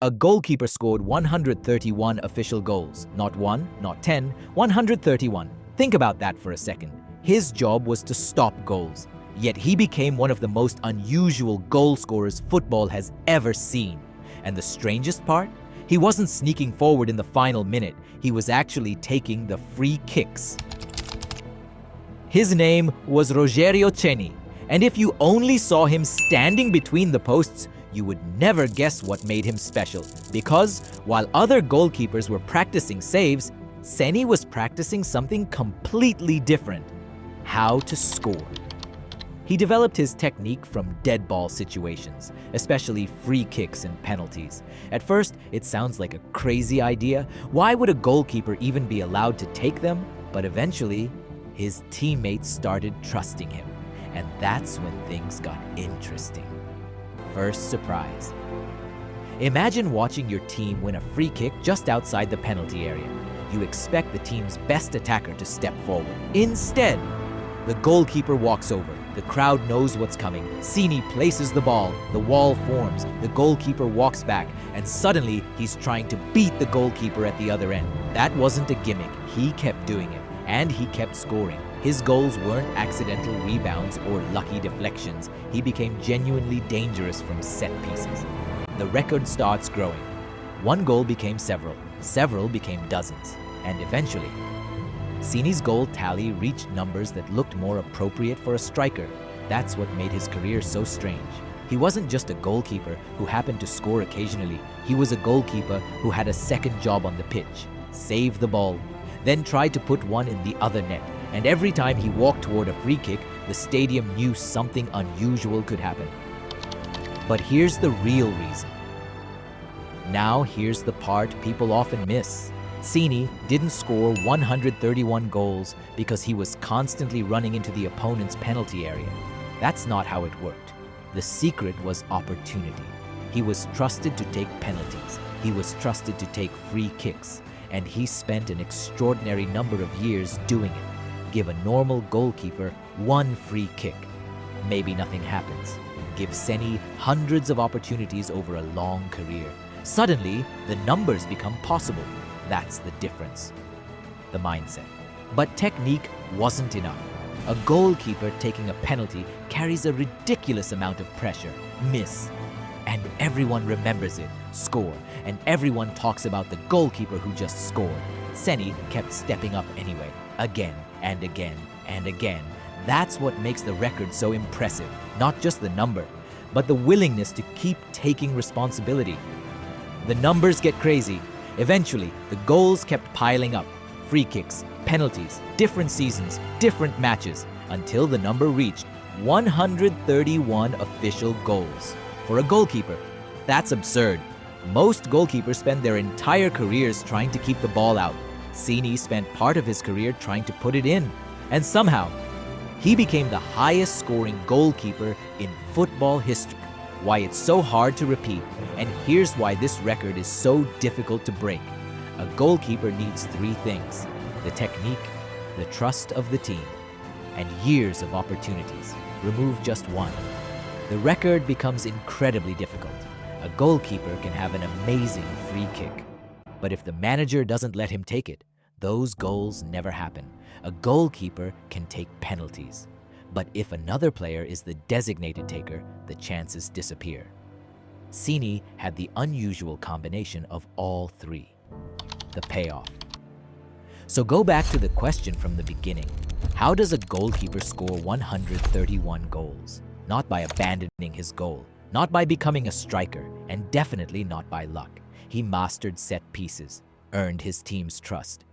A goalkeeper scored 131 official goals. Not 1, not 10, 131. Think about that for a second. His job was to stop goals. Yet he became one of the most unusual goal scorers football has ever seen. And the strangest part? He wasn't sneaking forward in the final minute. He was actually taking the free kicks. His name was Rogério Ceni, and if you only saw him standing between the posts, you would never guess what made him special. Because while other goalkeepers were practicing saves, Ceni was practicing something completely different: how to score. He developed his technique from dead ball situations, especially free kicks and penalties. At first, it sounds like a crazy idea. Why would a goalkeeper even be allowed to take them? But eventually, his teammates started trusting him. And that's when things got interesting. First surprise. Imagine watching your team win a free kick just outside the penalty area. You expect the team's best attacker to step forward. Instead, the goalkeeper walks over. The crowd knows what's coming. Ceni places the ball. The wall forms. The goalkeeper walks back, and suddenly he's trying to beat the goalkeeper at the other end. That wasn't a gimmick. He kept doing it, and he kept scoring. His goals weren't accidental rebounds or lucky deflections. He became genuinely dangerous from set pieces. The record starts growing. One goal became several became dozens, and eventually, Ceni's goal tally reached numbers that looked more appropriate for a striker. That's what made his career so strange. He wasn't just a goalkeeper who happened to score occasionally. He was a goalkeeper who had a second job on the pitch: save the ball, then try to put one in the other net. And every time he walked toward a free kick, the stadium knew something unusual could happen. But here's the real reason. Now here's the part people often miss. Ceni didn't score 131 goals because he was constantly running into the opponent's penalty area. That's not how it worked. The secret was opportunity. He was trusted to take penalties. He was trusted to take free kicks. And he spent an extraordinary number of years doing it. Give a normal goalkeeper one free kick. Maybe nothing happens. Give Ceni hundreds of opportunities over a long career. Suddenly, the numbers become possible. That's the difference. The mindset. But technique wasn't enough. A goalkeeper taking a penalty carries a ridiculous amount of pressure. Miss. And everyone remembers it. Score. And everyone talks about the goalkeeper who just scored. Ceni kept stepping up anyway. Again and again and again. That's what makes the record so impressive. Not just the number, but the willingness to keep taking responsibility. The numbers get crazy. Eventually, the goals kept piling up. Free kicks, penalties, different seasons, different matches, until the number reached 131 official goals. For a goalkeeper, that's absurd. Most goalkeepers spend their entire careers trying to keep the ball out. Ceni spent part of his career trying to put it in. And somehow, he became the highest scoring goalkeeper in football history. Why it's so hard to repeat, and here's why this record is so difficult to break. A goalkeeper needs three things: the technique, the trust of the team, and years of opportunities. Remove just one. The record becomes incredibly difficult. A goalkeeper can have an amazing free kick, but if the manager doesn't let him take it, those goals never happen. A goalkeeper can take penalties, but if another player is the designated taker, the chances disappear. Ceni had the unusual combination of all three: the payoff. So go back to the question from the beginning. How does a goalkeeper score 131 goals? Not by abandoning his goal, not by becoming a striker, and definitely not by luck. He mastered set pieces, earned his team's trust,